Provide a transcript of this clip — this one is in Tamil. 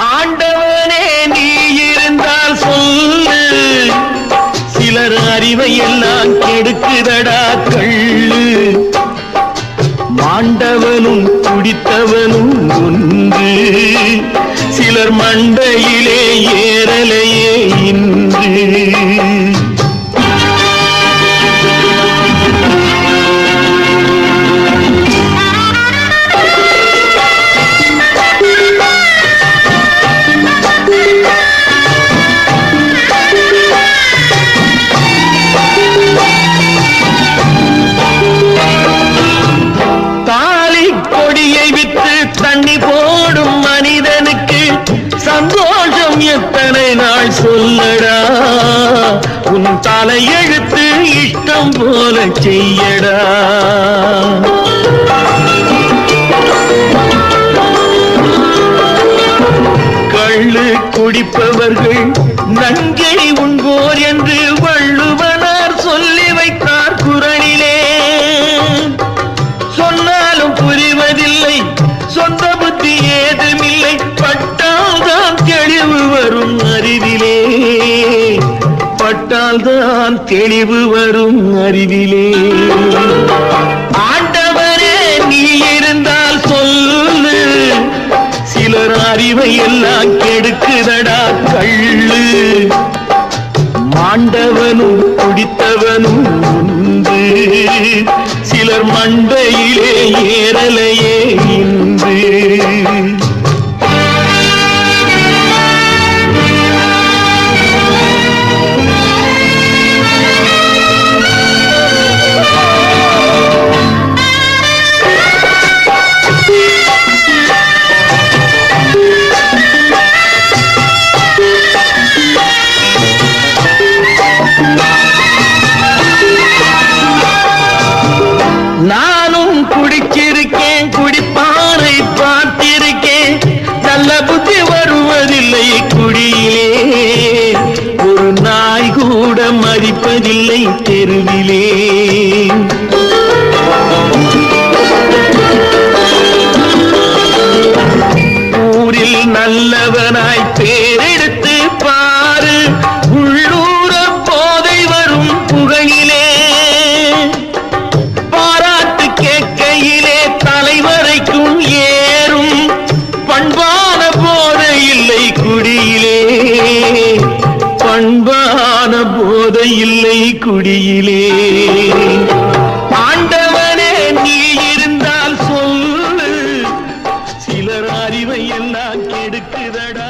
ஆண்டவனே நீ இருந்தால் சொல்லு, சிலர் அறிவை எல்லாம் கெடுக்குதடா கள்ளு. மாண்டவனும் குடித்தவனும் ஒன்று, சிலர் மண்டையிலே ஏறலையே இன்று. தண்ணி போடும் மனிதனுக்கு சந்தோஷம் எத்தனை நாள் சொல்லடா, உன் தலையெழுத்து இஷ்டம் போல செய்யடா. கள்ளு குடிப்பவர்கள் நங்கை உண்போர் என்று வள்ளுவனார் சொல்லி வைத்தார் குறளிலே. சொன்னாலும் புரிவதில்லை, சொந்த புத்தி ஏதுமில்லை, பட்டால்தான் தெளிவு வரும் அறிவிலே, பட்டால்தான் தெளிவு வரும் அறிவிலே. ஆண்டவரே நீ இருந்தால் சொல்லு, சிலர் அறிவை எல்லாம் கெடுக்குதடா கள்ளு. மாண்டவனும் குடித்தவனும் உண்டு, சிலர் மண்டையிலே ஏறலையே இன்று. நானும் குடிச்சிருக்கேன், குடிப்பாரை பார்த்திருக்கேன், நல்ல புத்தி வருவதில்லை குடியிலே, ஒரு நாய் கூட மதிப்பதில்லை தெருவிலே. ஊரில் நல்லவனாய் பேரெடுத்து பாரு, உள்ளூர போதை வரும் புகையிலே, பாராட்டு கேட்கையிலே தலைவரைக்கும் ஏறும், பண்பான போதை இல்லை குடியிலே, பண்பான போதை இல்லை குடியிலே. ஆண்டவனே நீ இருந்தால் சொல்லு, சிலர் அறிவை எல்லாம் கெடுக்குதடா.